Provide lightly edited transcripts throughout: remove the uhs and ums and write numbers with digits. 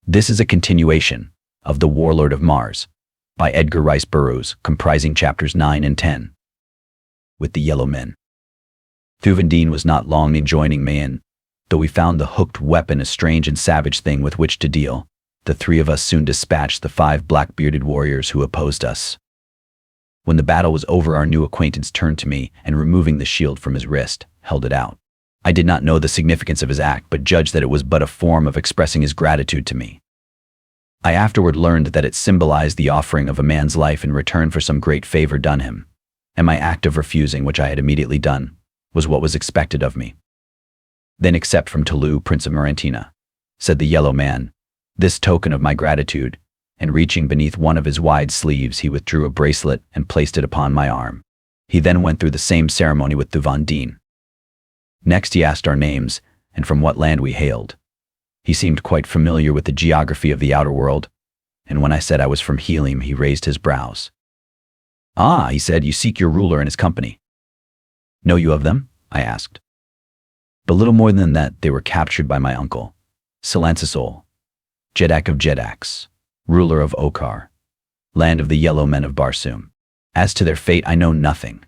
This is a continuation of The Warlord of Mars by Edgar Burroughs, comprising chapters 9 and 10. With the Yellow Men. Thuvandine was not long in joining me in, though we found the hooked weapon a strange and savage thing with which to deal. The three of us soon dispatched the 5 black-bearded warriors who opposed us. When the battle was over, our new acquaintance turned to me and, removing the shield from his wrist, held it out. I did not know the significance of his act, but judged that it was but a form of expressing his gratitude to me. I afterward learned that it symbolized the offering of a man's life in return for some great favor done him, and my act of refusing, which I had immediately done, was what was expected of me. "Then accept from Tolu, Prince of Marentina," said the yellow man, "this token of my gratitude," and reaching beneath one of his wide sleeves, he withdrew a bracelet and placed it upon my arm. He then went through the same ceremony with Thuvandine. Next he asked our names and from what land we hailed. He seemed quite familiar with the geography of the outer world, and when I said I was from Helium, he raised his brows. "Ah," he said, "you seek your ruler and his company." "Know you of them?" I asked. But little more than that. They were captured by my uncle, Salansisol, Jedak of Jedaks, ruler of Okar, land of the Yellow Men of Barsoom. As to their fate, I know nothing,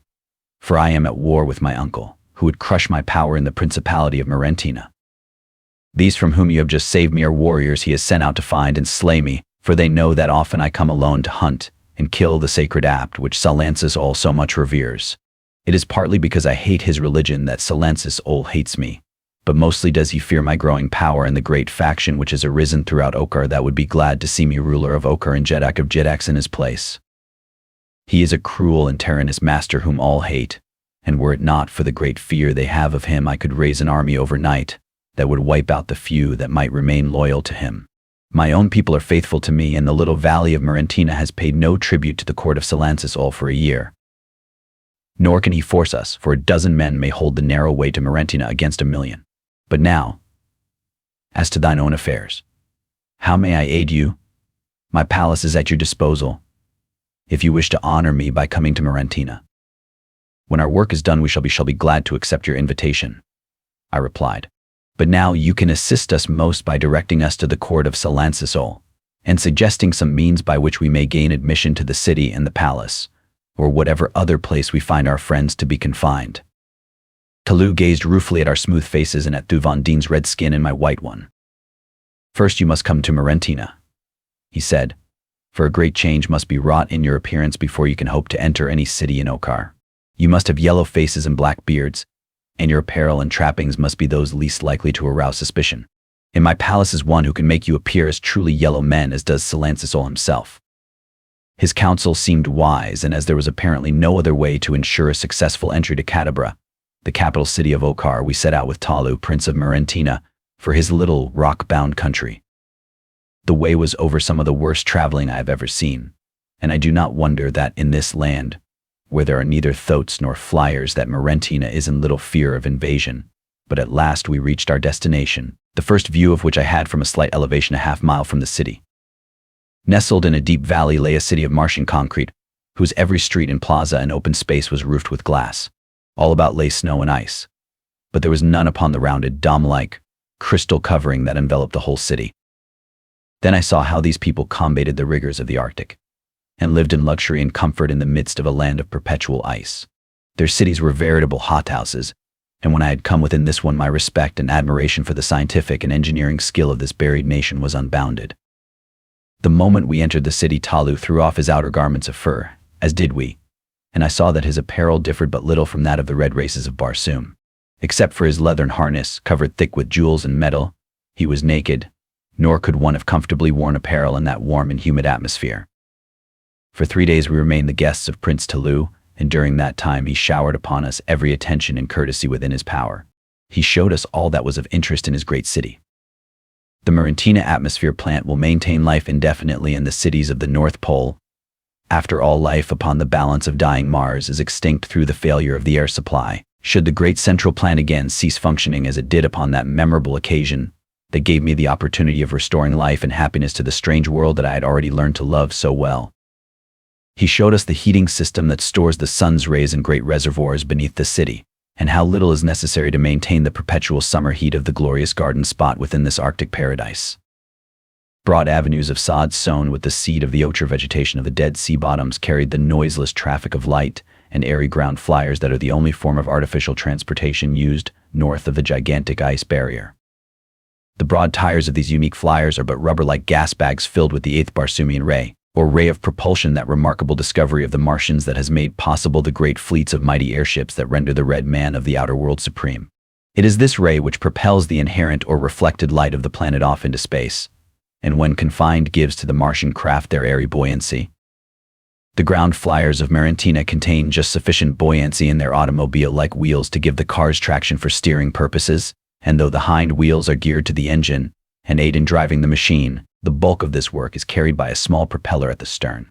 for I am at war with my uncle, who would crush my power in the Principality of Marentina. These from whom you have just saved me are warriors he has sent out to find and slay me, for they know that often I come alone to hunt and kill the sacred apt which Salansisol so much reveres. It is partly because I hate his religion that Salansisol hates me, but mostly does he fear my growing power and the great faction which has arisen throughout Okar that would be glad to see me ruler of Okar and Jedak of Jedaks in his place. He is a cruel and tyrannous master whom all hate, and were it not for the great fear they have of him, I could raise an army overnight that would wipe out the few that might remain loyal to him. My own people are faithful to me, and the little valley of Marentina has paid no tribute to the court of Salansisol for a year. Nor can he force us, for 12 men may hold the narrow way to Marentina against 1,000,000. But now, as to thine own affairs, how may I aid you? My palace is at your disposal, if you wish to honor me by coming to Marentina. When our work is done, we shall be glad to accept your invitation," I replied. "But now you can assist us most by directing us to the court of Salansisol, and suggesting some means by which we may gain admission to the city and the palace, or whatever other place we find our friends to be confined." Tolu gazed ruefully at our smooth faces and at Thuvandine's red skin and my white one. "First you must come to Marentina," he said, "for a great change must be wrought in your appearance before you can hope to enter any city in Okar. You must have yellow faces and black beards, and your apparel and trappings must be those least likely to arouse suspicion. In my palace is one who can make you appear as truly yellow men as does Salansisol himself." His counsel seemed wise, and as there was apparently no other way to ensure a successful entry to Kadabra, the capital city of Okar, we set out with Tolu, Prince of Marentina, for his little rock-bound country. The way was over some of the worst traveling I have ever seen, and I do not wonder that in this land, where there are neither thoats nor flyers, that Marentina is in little fear of invasion. But at last we reached our destination, the first view of which I had from a slight elevation a half-mile from the city. Nestled in a deep valley lay a city of Martian concrete, whose every street and plaza and open space was roofed with glass. All about lay snow and ice, but there was none upon the rounded, dome-like crystal covering that enveloped the whole city. Then I saw how these people combated the rigors of the Arctic, and lived in luxury and comfort in the midst of a land of perpetual ice. Their cities were veritable hothouses, and when I had come within this one, my respect and admiration for the scientific and engineering skill of this buried nation was unbounded. The moment we entered the city, Tolu threw off his outer garments of fur, as did we, and I saw that his apparel differed but little from that of the red races of Barsoom. Except for his leathern harness, covered thick with jewels and metal, he was naked, nor could one have comfortably worn apparel in that warm and humid atmosphere. For 3 days we remained the guests of Prince Tolu, and during that time he showered upon us every attention and courtesy within his power. He showed us all that was of interest in his great city. The Marentina atmosphere plant will maintain life indefinitely in the cities of the North Pole. After all, life upon the balance of dying Mars is extinct through the failure of the air supply. Should the great central plant again cease functioning as it did upon that memorable occasion that gave me the opportunity of restoring life and happiness to the strange world that I had already learned to love so well. He showed us the heating system that stores the sun's rays in great reservoirs beneath the city, and how little is necessary to maintain the perpetual summer heat of the glorious garden spot within this Arctic paradise. Broad avenues of sod sown with the seed of the ochre vegetation of the Dead Sea bottoms carried the noiseless traffic of light and airy ground flyers that are the only form of artificial transportation used north of the gigantic ice barrier. The broad tires of these unique flyers are but rubber-like gas bags filled with the eighth Barsoomian ray, or ray of propulsion, that remarkable discovery of the Martians that has made possible the great fleets of mighty airships that render the red man of the outer world supreme. It is this ray which propels the inherent or reflected light of the planet off into space, and when confined gives to the Martian craft their airy buoyancy. The ground flyers of Marantina contain just sufficient buoyancy in their automobile-like wheels to give the cars traction for steering purposes, and though the hind wheels are geared to the engine and aid in driving the machine, the bulk of this work is carried by a small propeller at the stern.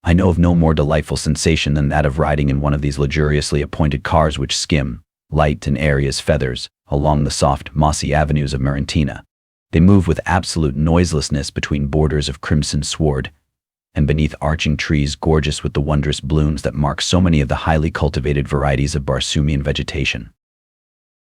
I know of no more delightful sensation than that of riding in one of these luxuriously appointed cars which skim, light and airy as feathers, along the soft, mossy avenues of Marantina. They move with absolute noiselessness between borders of crimson sward, and beneath arching trees gorgeous with the wondrous blooms that mark so many of the highly cultivated varieties of Barsoomian vegetation.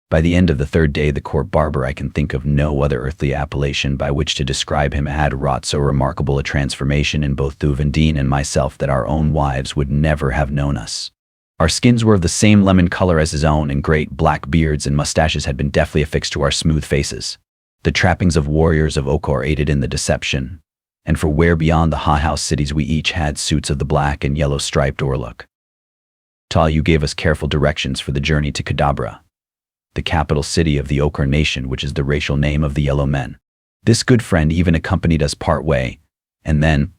By the end of the third day, the court barber, I can think of no other earthly appellation by which to describe him, had wrought so remarkable a transformation in both Thuvendine and myself that our own wives would never have known us. Our skins were of the same lemon color as his own, and great black beards and mustaches had been deftly affixed to our smooth faces. The trappings of warriors of Okar aided in the deception, and for where beyond the hothouse cities we each had suits of the black and yellow striped orluk. Talu gave us careful directions for the journey to Kadabra, the capital city of the Okar nation, which is the racial name of the yellow men. This good friend even accompanied us part way, and then,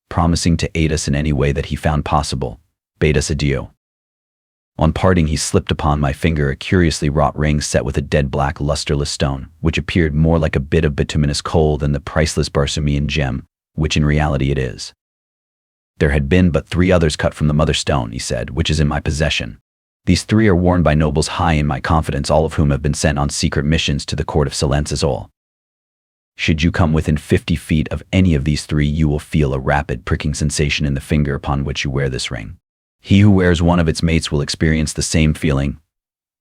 promising to aid us in any way that he found possible, bade us adieu. On parting, he slipped upon my finger a curiously wrought ring set with a dead black lusterless stone, which appeared more like a bit of bituminous coal than the priceless Barsoomian gem, which in reality it is. There had been but 3 others cut from the mother stone, he said, which is in my possession. These 3 are worn by nobles high in my confidence, all of whom have been sent on secret missions to the court of Silenzazol. Should you come within 50 feet of any of these 3, you will feel a rapid pricking sensation in the finger upon which you wear this ring. He who wears one of its mates will experience the same feeling.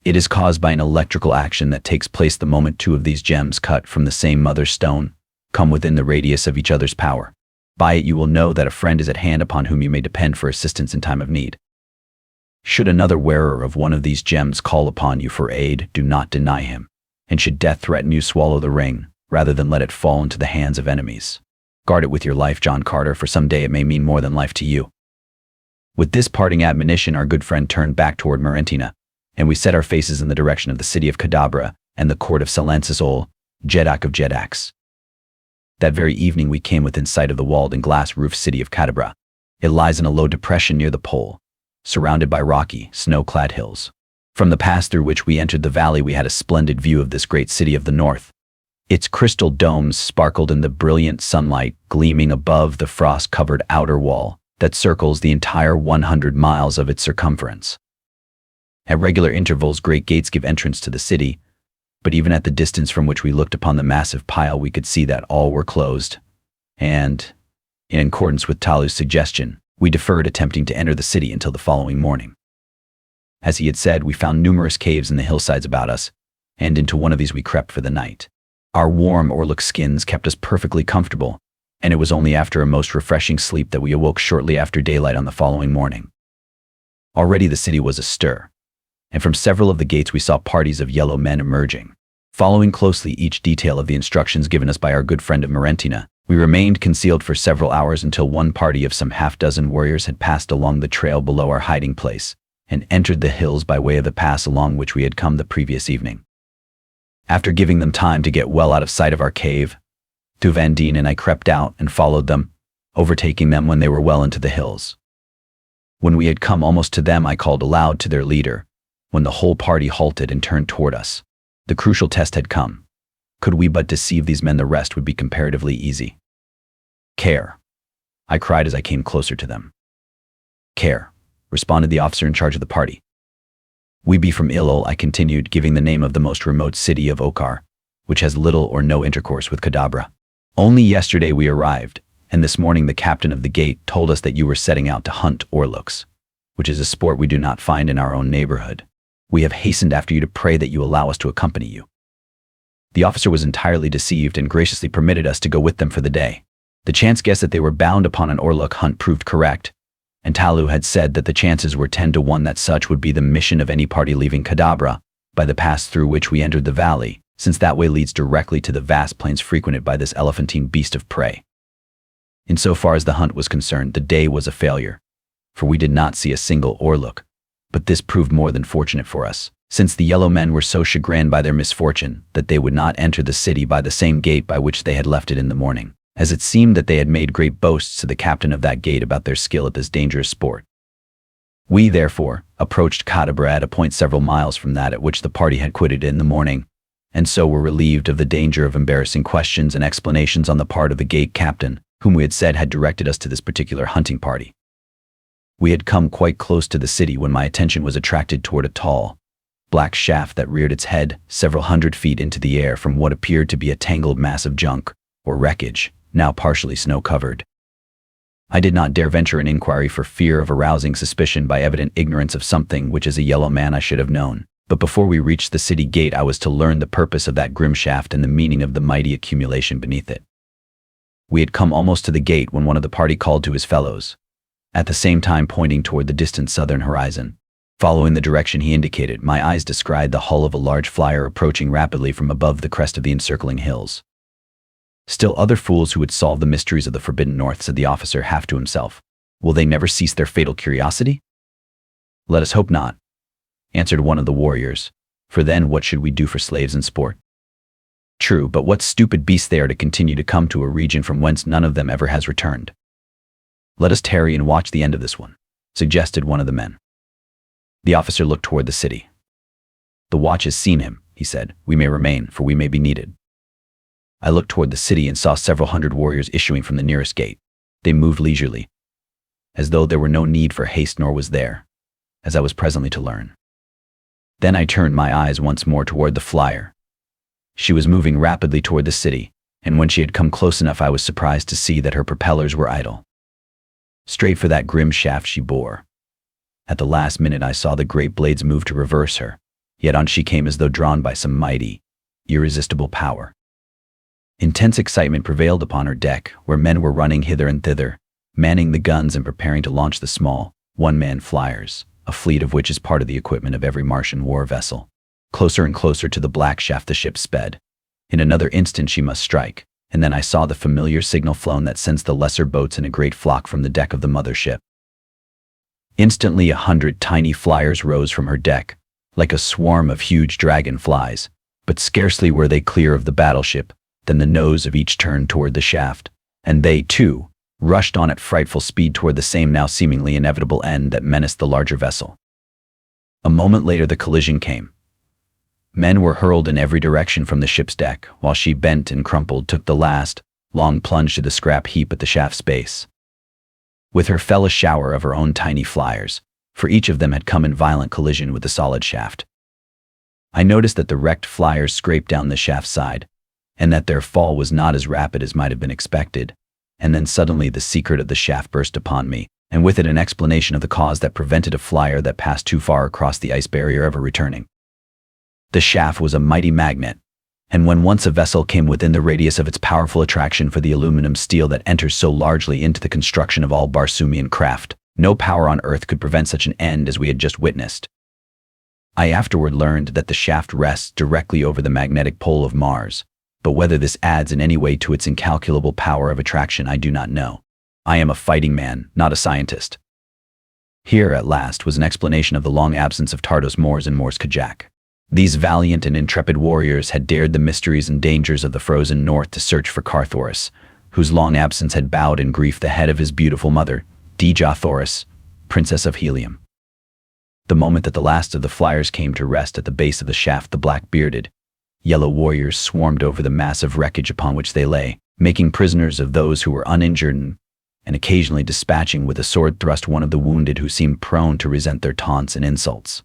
It is caused by an electrical action that takes place the moment 2 of these gems cut from the same mother stone come within the radius of each other's power. By it you will know that a friend is at hand upon whom you may depend for assistance in time of need. Should another wearer of one of these gems call upon you for aid, do not deny him, and should death threaten you, swallow the ring, rather than let it fall into the hands of enemies. Guard it with your life, John Carter, for some day it may mean more than life to you. With this parting admonition, our good friend turned back toward Marantina, and we set our faces in the direction of the city of Kadabra and the court of Silenzazol, Jedak of Jedaks. That very evening we came within sight of the walled and glass-roofed city of Kadabra. It lies in a low depression near the pole, surrounded by rocky, snow-clad hills. From the pass through which we entered the valley we had a splendid view of this great city of the north. Its crystal domes sparkled in the brilliant sunlight, gleaming above the frost-covered outer wall that circles the entire 100 miles of its circumference. At regular intervals, great gates give entrance to the city, but even at the distance from which we looked upon the massive pile, we could see that all were closed, and, in accordance with Talu's suggestion, we deferred attempting to enter the city until the following morning. As he had said, we found numerous caves in the hillsides about us, and into one of these we crept for the night. Our warm orluk skins kept us perfectly comfortable, and it was only after a most refreshing sleep that we awoke shortly after daylight on the following morning. Already the city was astir, and from several of the gates we saw parties of yellow men emerging. Following closely each detail of the instructions given us by our good friend of Marantina, we remained concealed for several hours until one party of some half-dozen warriors had passed along the trail below our hiding place and entered the hills by way of the pass along which we had come the previous evening. After giving them time to get well out of sight of our cave, Thuvendine and I crept out and followed them, overtaking them when they were well into the hills. When we had come almost to them, I called aloud to their leader, when the whole party halted and turned toward us. The crucial test had come. Could we but deceive these men, the rest would be comparatively easy. Care, I cried as I came closer to them. Care, responded the officer in charge of the party. We be from Ilol, I continued, giving the name of the most remote city of Okar, which has little or no intercourse with Kadabra. Only yesterday we arrived, and this morning the captain of the gate told us that you were setting out to hunt orluks, which is a sport we do not find in our own neighborhood. We have hastened after you to pray that you allow us to accompany you. The officer was entirely deceived and graciously permitted us to go with them for the day. The chance guess that they were bound upon an Orlok hunt proved correct, and Talu had said that the chances were 10 to 1 that such would be the mission of any party leaving Kadabra by the pass through which we entered the valley, since that way leads directly to the vast plains frequented by this elephantine beast of prey. Insofar as the hunt was concerned, the day was a failure, for we did not see a single Orlok, but this proved more than fortunate for us, since the yellow men were so chagrined by their misfortune that they would not enter the city by the same gate by which they had left it in the morning, as it seemed that they had made great boasts to the captain of that gate about their skill at this dangerous sport. We, therefore, approached Kadabra at a point several miles from that at which the party had quitted in the morning, and so were relieved of the danger of embarrassing questions and explanations on the part of the gate captain, whom we had said had directed us to this particular hunting party. We had come quite close to the city when my attention was attracted toward a tall, black shaft that reared its head several hundred feet into the air from what appeared to be a tangled mass of junk, or wreckage, now partially snow-covered. I did not dare venture an inquiry for fear of arousing suspicion by evident ignorance of something which as a yellow man I should have known, but before we reached the city gate I was to learn the purpose of that grim shaft and the meaning of the mighty accumulation beneath it. We had come almost to the gate when one of the party called to his fellows, at the same time pointing toward the distant southern horizon. Following the direction he indicated, my eyes descried the hull of a large flyer approaching rapidly from above the crest of the encircling hills. Still other fools who would solve the mysteries of the Forbidden North, said the officer half to himself. Will they never cease their fatal curiosity? Let us hope not, answered one of the warriors, for then what should we do for slaves and sport? True, but what stupid beasts they are to continue to come to a region from whence none of them ever has returned. Let us tarry and watch the end of this one, suggested one of the men. The officer looked toward the city. The watch has seen him, he said. We may remain, for we may be needed. I looked toward the city and saw several hundred warriors issuing from the nearest gate. They moved leisurely, as though there were no need for haste, nor was there, as I was presently to learn. Then I turned my eyes once more toward the flyer. She was moving rapidly toward the city, and when she had come close enough I was surprised to see that her propellers were idle. Straight for that grim shaft she bore. At the last minute I saw the great blades move to reverse her, yet on she came as though drawn by some mighty, irresistible power. Intense excitement prevailed upon her deck, where men were running hither and thither, manning the guns and preparing to launch the small, one-man flyers, a fleet of which is part of the equipment of every Martian war vessel. Closer and closer to the black shaft the ship sped. In another instant she must strike, and then I saw the familiar signal flown that sends the lesser boats in a great flock from the deck of the mother ship. Instantly 100 tiny flyers rose from her deck, like a swarm of huge dragonflies, but scarcely were they clear of the battleship than the nose of each turned toward the shaft, and they, too, rushed on at frightful speed toward the same now seemingly inevitable end that menaced the larger vessel. A moment later the collision came. Men were hurled in every direction from the ship's deck, while she bent and crumpled took the last, long plunge to the scrap heap at the shaft's base. With her fell a shower of her own tiny flyers, for each of them had come in violent collision with the solid shaft. I noticed that the wrecked flyers scraped down the shaft's side, and that their fall was not as rapid as might have been expected, and then suddenly the secret of the shaft burst upon me, and with it an explanation of the cause that prevented a flyer that passed too far across the ice barrier ever returning. The shaft was a mighty magnet, and when once a vessel came within the radius of its powerful attraction for the aluminum steel that enters so largely into the construction of all Barsumian craft, no power on earth could prevent such an end as we had just witnessed. I afterward learned that the shaft rests directly over the magnetic pole of Mars, but whether this adds in any way to its incalculable power of attraction I do not know. I am a fighting man, not a scientist. Here, at last, was an explanation of the long absence of Tardos Mors and Mors Kajak. These valiant and intrepid warriors had dared the mysteries and dangers of the frozen north to search for Carthoris, whose long absence had bowed in grief the head of his beautiful mother, Dejah Thoris, Princess of Helium. The moment that the last of the flyers came to rest at the base of the shaft, the black-bearded, yellow warriors swarmed over the massive wreckage upon which they lay, making prisoners of those who were uninjured and occasionally dispatching with a sword thrust one of the wounded who seemed prone to resent their taunts and insults.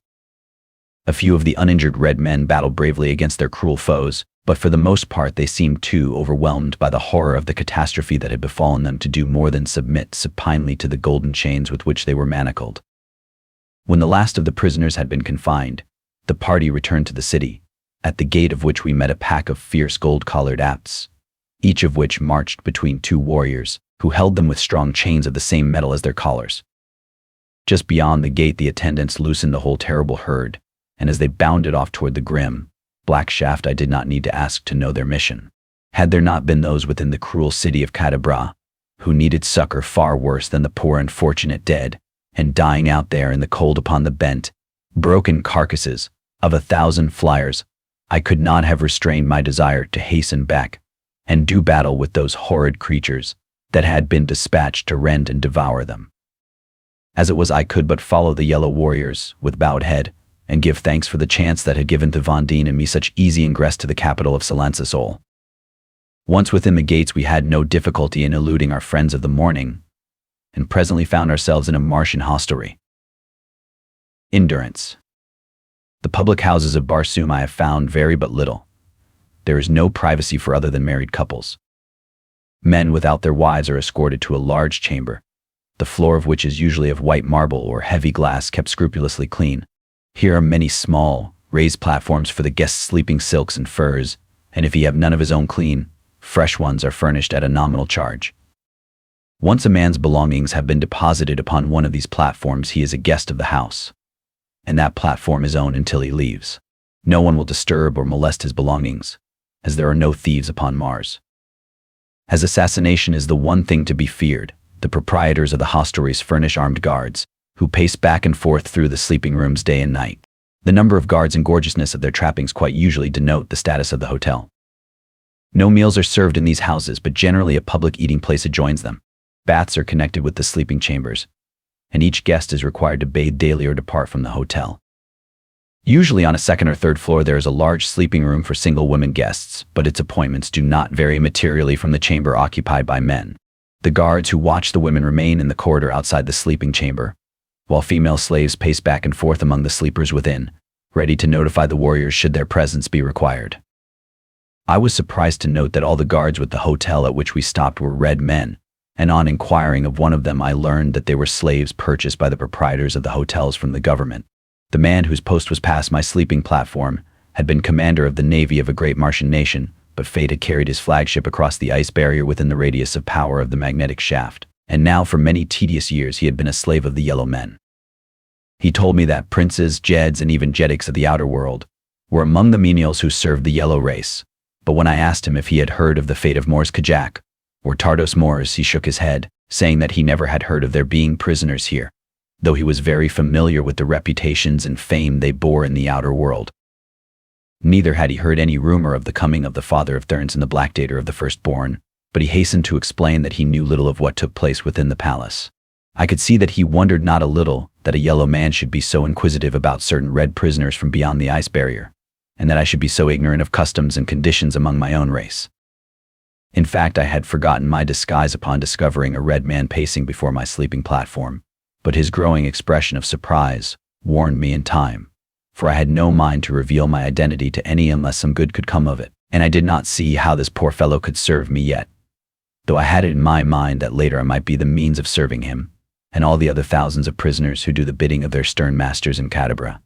A few of the uninjured red men battled bravely against their cruel foes, but for the most part they seemed too overwhelmed by the horror of the catastrophe that had befallen them to do more than submit supinely to the golden chains with which they were manacled. When the last of the prisoners had been confined, the party returned to the city, at the gate of which we met a pack of fierce gold-collared apts, each of which marched between two warriors, who held them with strong chains of the same metal as their collars. Just beyond the gate the attendants loosened the whole terrible herd, and as they bounded off toward the grim, black shaft I did not need to ask to know their mission. Had there not been those within the cruel city of Cadabra, who needed succor far worse than the poor unfortunate dead, and dying out there in the cold upon the bent, broken carcasses of 1,000 flyers, I could not have restrained my desire to hasten back and do battle with those horrid creatures that had been dispatched to rend and devour them. As it was, I could but follow the yellow warriors with bowed head and give thanks for the chance that had given to Vandine and me such easy ingress to the capital of Salancesol. Once within the gates we had no difficulty in eluding our friends of the morning, and presently found ourselves in a Martian hostelry. Endurance. The public houses of Barsoom I have found vary but little. There is no privacy for other than married couples. Men without their wives are escorted to a large chamber, the floor of which is usually of white marble or heavy glass kept scrupulously clean. Here are many small, raised platforms for the guests' sleeping silks and furs, and if he have none of his own clean, fresh ones are furnished at a nominal charge. Once a man's belongings have been deposited upon one of these platforms, he is a guest of the house, and that platform is owned until he leaves. No one will disturb or molest his belongings, as there are no thieves upon Mars. As assassination is the one thing to be feared, the proprietors of the hostelries furnish armed guards, who pace back and forth through the sleeping rooms day and night. The number of guards and gorgeousness of their trappings quite usually denote the status of the hotel. No meals are served in these houses, but generally a public eating place adjoins them. Baths are connected with the sleeping chambers, and each guest is required to bathe daily or depart from the hotel. Usually on a second or third floor there is a large sleeping room for single women guests, but its appointments do not vary materially from the chamber occupied by men. The guards who watch the women remain in the corridor outside the sleeping chamber, while female slaves pace back and forth among the sleepers within, ready to notify the warriors should their presence be required. I was surprised to note that all the guards with the hotel at which we stopped were red men, and on inquiring of one of them I learned that they were slaves purchased by the proprietors of the hotels from the government. The man whose post was past my sleeping platform had been commander of the navy of a great Martian nation, but fate had carried his flagship across the ice barrier within the radius of power of the magnetic shaft, and now for many tedious years he had been a slave of the yellow men. He told me that princes, jeds, and even jedics of the outer world were among the menials who served the yellow race, but when I asked him if he had heard of the fate of Mors Kajak, or Tardos Mors, he shook his head, saying that he never had heard of their being prisoners here, though he was very familiar with the reputations and fame they bore in the outer world. Neither had he heard any rumor of the coming of the father of Thurns and the Black Dater of the Firstborn, but he hastened to explain that he knew little of what took place within the palace. I could see that he wondered not a little that a yellow man should be so inquisitive about certain red prisoners from beyond the ice barrier, and that I should be so ignorant of customs and conditions among my own race. In fact, I had forgotten my disguise upon discovering a red man pacing before my sleeping platform, but his growing expression of surprise warned me in time, for I had no mind to reveal my identity to any unless some good could come of it, and I did not see how this poor fellow could serve me yet, though I had it in my mind that later I might be the means of serving him, and all the other thousands of prisoners who do the bidding of their stern masters in Cadabra.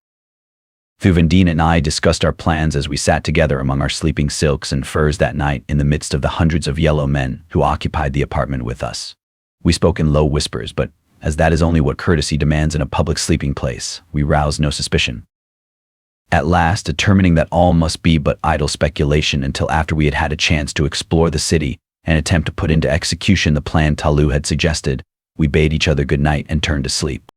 Thuvendine and I discussed our plans as we sat together among our sleeping silks and furs that night in the midst of the hundreds of yellow men who occupied the apartment with us. We spoke in low whispers, but as that is only what courtesy demands in a public sleeping place, we roused no suspicion. At last, determining that all must be but idle speculation until after we had had a chance to explore the city and attempt to put into execution the plan Talu had suggested, we bade each other good night and turned to sleep.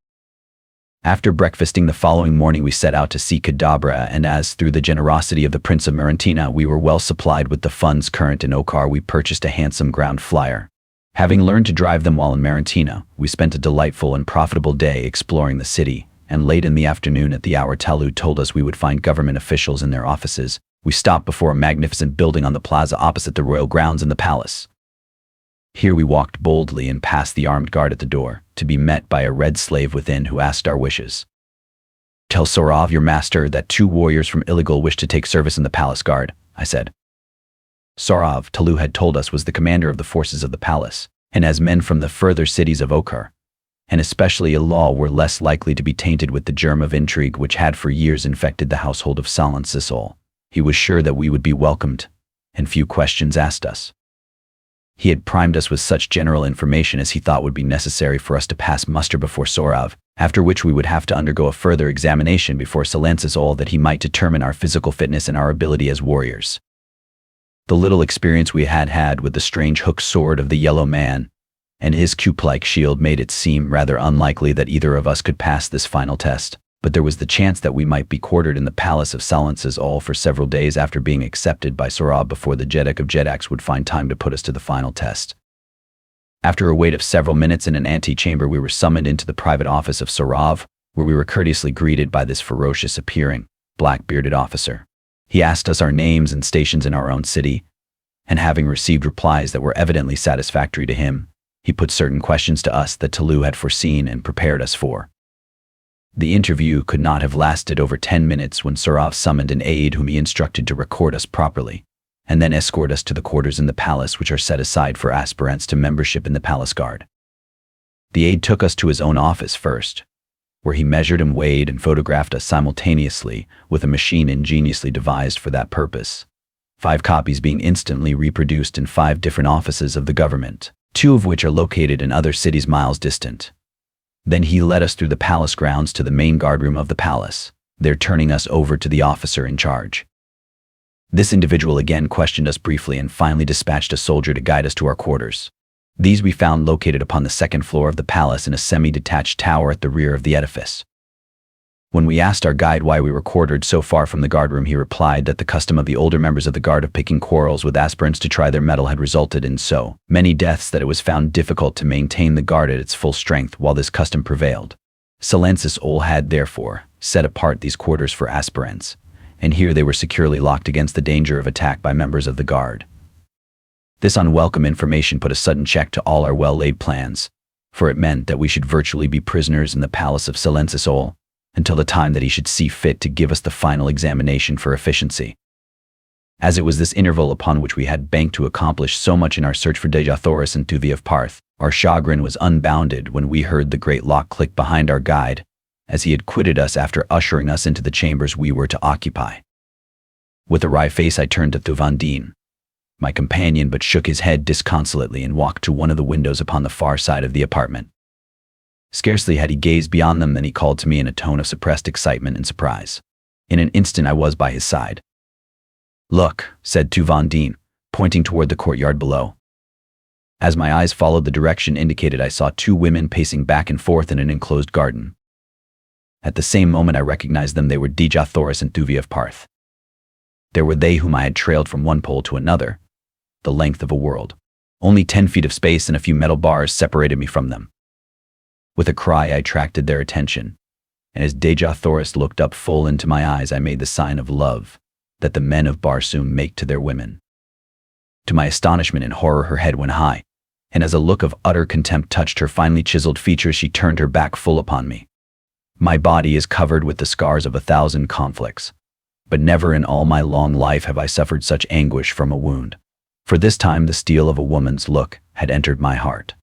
After breakfasting the following morning we set out to see Cadabra, and as, through the generosity of the Prince of Marantina, we were well supplied with the funds current in Okar, we purchased a handsome ground flyer. Having learned to drive them while in Marantina, we spent a delightful and profitable day exploring the city, and late in the afternoon at the hour Talu told us we would find government officials in their offices, we stopped before a magnificent building on the plaza opposite the royal grounds and the palace. Here we walked boldly and passed the armed guard at the door, to be met by a red slave within who asked our wishes. "Tell Sorov, your master, that 2 warriors from Iligal wish to take service in the palace guard," I said. Sorov, Talu had told us, was the commander of the forces of the palace, and as men from the further cities of Okar, and especially Ilal, were less likely to be tainted with the germ of intrigue which had for years infected the household of Salancesol, He was sure that we would be welcomed, and few questions asked us. He had primed us with such general information as he thought would be necessary for us to pass muster before Sorav, after which we would have to undergo a further examination before Silencesol that he might determine our physical fitness and our ability as warriors. The little experience we had had with the strange hooked sword of the yellow man and his cube-like shield made it seem rather unlikely that either of us could pass this final test, but there was the chance that we might be quartered in the palace of Silencesol for several days after being accepted by Sorav before the Jeddak of Jeddaks would find time to put us to the final test. After a wait of several minutes in an antechamber, we were summoned into the private office of Sorav, where we were courteously greeted by this ferocious-appearing, black-bearded officer. He asked us our names and stations in our own city, and having received replies that were evidently satisfactory to him, he put certain questions to us that Tulu had foreseen and prepared us for. The interview could not have lasted over 10 minutes when Sorav summoned an aide whom he instructed to record us properly, and then escort us to the quarters in the palace which are set aside for aspirants to membership in the palace guard. The aide took us to his own office first, where he measured and weighed and photographed us simultaneously with a machine ingeniously devised for that purpose, 5 copies being instantly reproduced in 5 different offices of the government, 2 of which are located in other cities miles distant. Then he led us through the palace grounds to the main guardroom of the palace, there turning us over to the officer in charge. This individual again questioned us briefly and finally dispatched a soldier to guide us to our quarters. These we found located upon the 2nd floor of the palace in a semi-detached tower at the rear of the edifice. When we asked our guide why we were quartered so far from the guardroom, he replied that the custom of the older members of the guard of picking quarrels with aspirants to try their mettle had resulted in so many deaths that it was found difficult to maintain the guard at its full strength while this custom prevailed. Silencesol had, therefore, set apart these quarters for aspirants, and here they were securely locked against the danger of attack by members of the guard. This unwelcome information put a sudden check to all our well-laid plans, for it meant that we should virtually be prisoners in the palace of Silencesol until the time that he should see fit to give us the final examination for efficiency. As it was this interval upon which we had banked to accomplish so much in our search for Dejathoris and Thuvi of Parth, our chagrin was unbounded when we heard the great lock click behind our guide, as he had quitted us after ushering us into the chambers we were to occupy. With a wry face I turned to Thuvandine, my companion, but shook his head disconsolately and walked to one of the windows upon the far side of the apartment. Scarcely had he gazed beyond them than he called to me in a tone of suppressed excitement and surprise. In an instant I was by his side. "Look," said Thuvandine, pointing toward the courtyard below. As my eyes followed the direction indicated, I saw 2 women pacing back and forth in an enclosed garden. At the same moment I recognized them. They were Dejathoris and Thuvi of Parth. There were they whom I had trailed from one pole to another, the length of a world. Only 10 feet of space and a few metal bars separated me from them. With a cry I attracted their attention, and as Dejathoris looked up full into my eyes I made the sign of love that the men of Barsoom make to their women. To my astonishment and horror her head went high, and as a look of utter contempt touched her finely chiseled features she turned her back full upon me. My body is covered with the scars of 1,000 conflicts, but never in all my long life have I suffered such anguish from a wound. For this time the steel of a woman's look had entered my heart.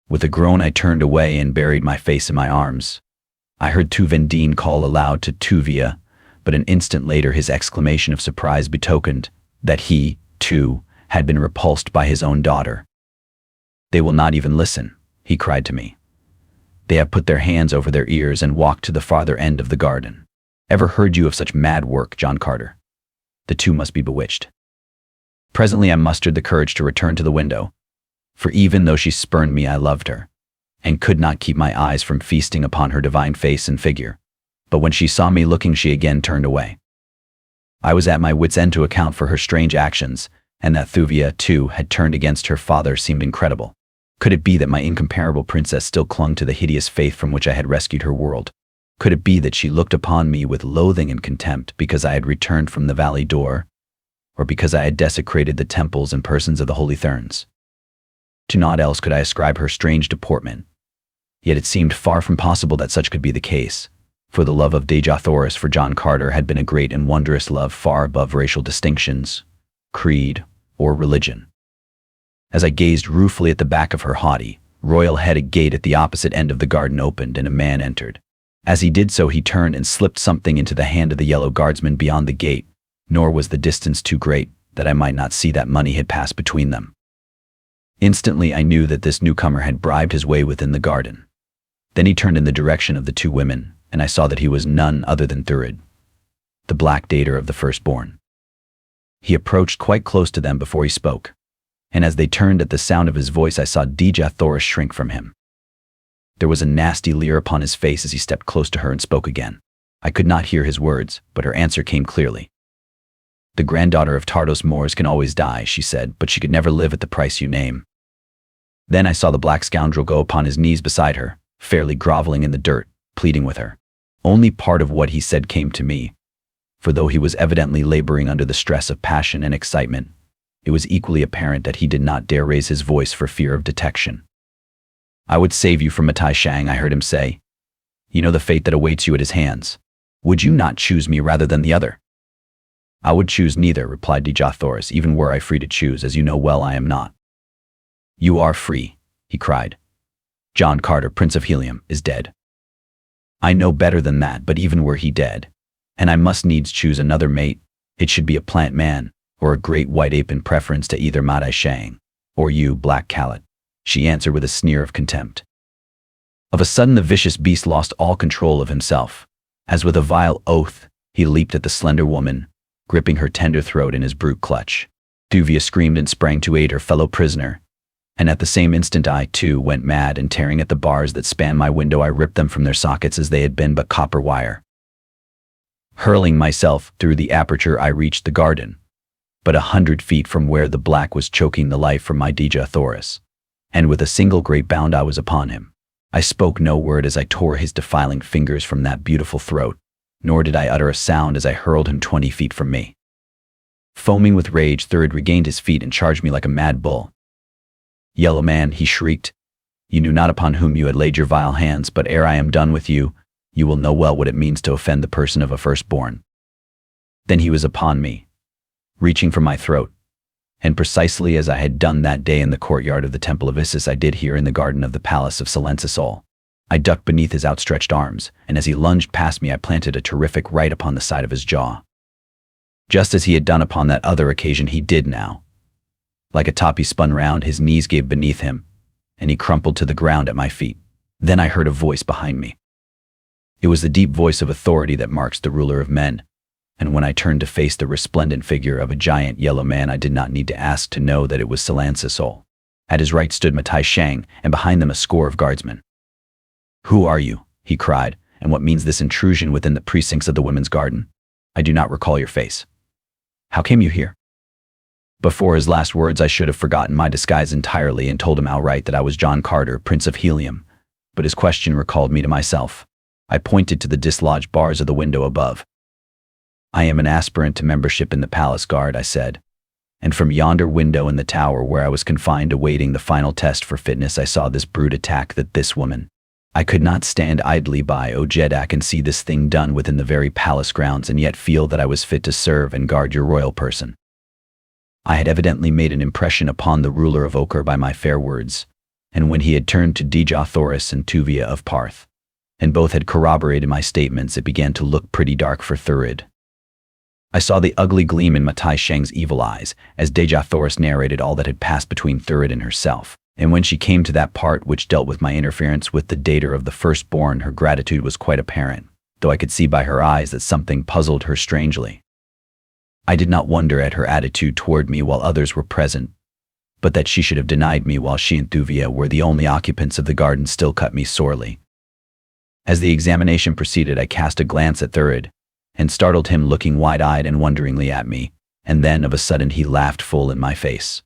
With a groan I turned away and buried my face in my arms. I heard Thuvandine call aloud to Tuvia, but an instant later his exclamation of surprise betokened that he, too, had been repulsed by his own daughter. "They will not even listen," he cried to me. "They have put their hands over their ears and walked to the farther end of the garden. Ever heard you of such mad work, John Carter? The 2 must be bewitched." Presently I mustered the courage to return to the window, for even though she spurned me I loved her, and could not keep my eyes from feasting upon her divine face and figure. But when she saw me looking she again turned away. I was at my wits' end to account for her strange actions, and that Thuvia, too, had turned against her father seemed incredible. Could it be that my incomparable princess still clung to the hideous faith from which I had rescued her world? Could it be that she looked upon me with loathing and contempt because I had returned from the Valley d'Or, or because I had desecrated the temples and persons of the Holy Therns? To naught else could I ascribe her strange deportment. Yet it seemed far from possible that such could be the case, for the love of Dejathoris for John Carter had been a great and wondrous love far above racial distinctions, creed, or religion. As I gazed ruefully at the back of her haughty, royal head, a gate at the opposite end of the garden opened and a man entered. As he did so he turned and slipped something into the hand of the yellow guardsman beyond the gate, nor was the distance too great that I might not see that money had passed between them. Instantly I knew that this newcomer had bribed his way within the garden. Then he turned in the direction of the two women, and I saw that he was none other than Thurid, the black dater of the firstborn. He approached quite close to them before he spoke, and as they turned at the sound of his voice I saw Dejah Thoris shrink from him. There was a nasty leer upon his face as he stepped close to her and spoke again. I could not hear his words, but her answer came clearly. "The granddaughter of Tardos Moors can always die," she said, "but she could never live at the price you name." Then I saw the black scoundrel go upon his knees beside her, fairly groveling in the dirt, pleading with her. Only part of what he said came to me, for though he was evidently laboring under the stress of passion and excitement, it was equally apparent that he did not dare raise his voice for fear of detection. "I would save you from Matai Shang," I heard him say. "You know the fate that awaits you at his hands. Would you not choose me rather than the other?" "I would choose neither," replied Dejah Thoris, "even were I free to choose, as you know well I am not." "You are free," he cried. "John Carter, Prince of Helium, is dead." "I know better than that, but even were he dead, and I must needs choose another mate, it should be a plant man, or a great white ape in preference to either Matai Shang, or you, Black Callet," she answered with a sneer of contempt. Of a sudden the vicious beast lost all control of himself. As with a vile oath, he leaped at the slender woman, gripping her tender throat in his brute clutch. Thuvia screamed and sprang to aid her fellow prisoner, and at the same instant I, too, went mad, and tearing at the bars that spanned my window I ripped them from their sockets as they had been but copper wire. Hurling myself through the aperture I reached the garden, but 100 feet from where the black was choking the life from my Dejah Thoris, and with a single great bound I was upon him. I spoke no word as I tore his defiling fingers from that beautiful throat, nor did I utter a sound as I hurled him 20 feet from me. Foaming with rage, Thurid regained his feet and charged me like a mad bull. "Yellow man," he shrieked, "you knew not upon whom you had laid your vile hands, but ere I am done with you, you will know well what it means to offend the person of a firstborn." Then he was upon me, reaching for my throat, and precisely as I had done that day in the courtyard of the Temple of Isis, I did here in the garden of the Palace of Silensisol. I ducked beneath his outstretched arms, and as he lunged past me I planted a terrific right upon the side of his jaw. Just as he had done upon that other occasion he did now. Like a top he spun round, his knees gave beneath him, and he crumpled to the ground at my feet. Then I heard a voice behind me. It was the deep voice of authority that marks the ruler of men, and when I turned to face the resplendent figure of a giant yellow man I did not need to ask to know that it was Silensisol. At his right stood Matai Shang, and behind them a score of guardsmen. "Who are you?" he cried, "and what means this intrusion within the precincts of the women's garden? I do not recall your face. How came you here?" Before his last words I should have forgotten my disguise entirely and told him outright that I was John Carter, Prince of Helium, but his question recalled me to myself. I pointed to the dislodged bars of the window above. "I am an aspirant to membership in the palace guard," I said, "and from yonder window in the tower where I was confined awaiting the final test for fitness I saw this brute attack this woman. I could not stand idly by, O Jedak, and see this thing done within the very palace grounds and yet feel that I was fit to serve and guard your royal person." I had evidently made an impression upon the ruler of Ochre by my fair words, and when he had turned to Dejah Thoris and Tuvia of Parth, and both had corroborated my statements, it began to look pretty dark for Thurid. I saw the ugly gleam in Matai Shang's evil eyes as Dejah Thoris narrated all that had passed between Thurid and herself, and when she came to that part which dealt with my interference with the dater of the firstborn, her gratitude was quite apparent, though I could see by her eyes that something puzzled her strangely. I did not wonder at her attitude toward me while others were present, but that she should have denied me while she and Thuvia were the only occupants of the garden still cut me sorely. As the examination proceeded, I cast a glance at Thurid, and startled him looking wide-eyed and wonderingly at me, and then of a sudden he laughed full in my face.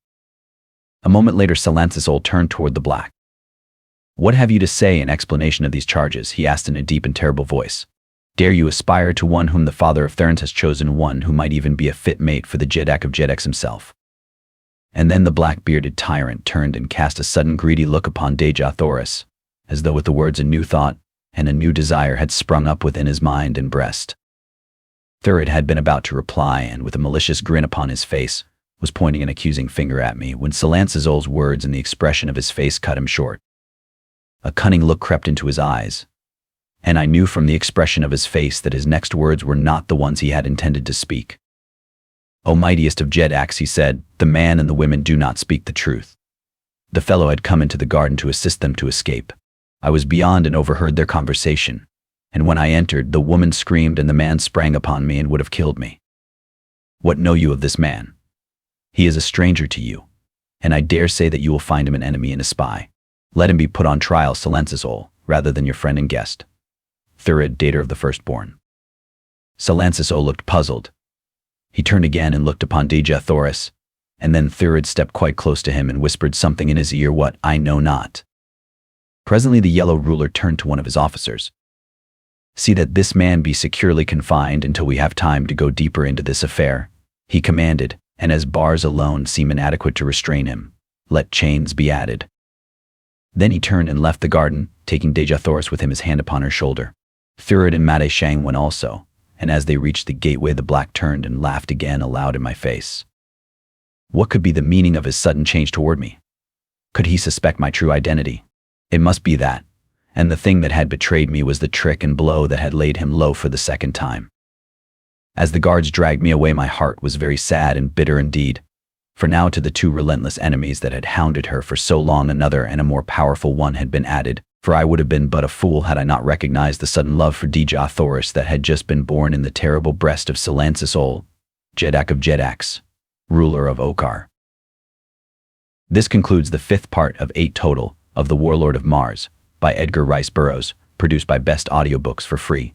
A moment later Silensisol turned toward the black. "What have you to say in explanation of these charges?" he asked in a deep and terrible voice. "Dare you aspire to one whom the father of Therns has chosen, one who might even be a fit mate for the Jedak of Jedaks himself?" And then the black-bearded tyrant turned and cast a sudden greedy look upon Dejah Thoris, as though with the words a new thought and a new desire had sprung up within his mind and breast. Thurid had been about to reply, and with a malicious grin upon his face, was pointing an accusing finger at me, when Silensisol's words and the expression of his face cut him short. A cunning look crept into his eyes, and I knew from the expression of his face that his next words were not the ones he had intended to speak. O mightiest of Jedaks, he said, the man and the women do not speak the truth. The fellow had come into the garden to assist them to escape. I was beyond and overheard their conversation, and when I entered, the woman screamed and the man sprang upon me and would have killed me. What know you of this man? He is a stranger to you, and I dare say that you will find him an enemy and a spy. Let him be put on trial, Salancesol, rather than your friend and guest. Thurid, dater of the firstborn. Salancesol looked puzzled. He turned again and looked upon Dejah Thoris, and then Thurid stepped quite close to him and whispered something in his ear, what, I know not. Presently the yellow ruler turned to one of his officers. See that this man be securely confined until we have time to go deeper into this affair, he commanded, and as bars alone seem inadequate to restrain him, let chains be added. Then he turned and left the garden, taking Dejah Thoris with him, his hand upon her shoulder. Thurid and Mate Shang went also, and as they reached the gateway the black turned and laughed again aloud in my face. What could be the meaning of his sudden change toward me? Could he suspect my true identity? It must be that, and the thing that had betrayed me was the trick and blow that had laid him low for the second time. As the guards dragged me away, my heart was very sad and bitter indeed, for now to the two relentless enemies that had hounded her for so long another and a more powerful one had been added, for I would have been but a fool had I not recognized the sudden love for Dejah Thoris that had just been born in the terrible breast of Salancesol, Jedak of Jedaks, ruler of Okar. This concludes the 5th part of 8 total of The Warlord of Mars by Edgar Rice Burroughs, produced by Best Audiobooks for free.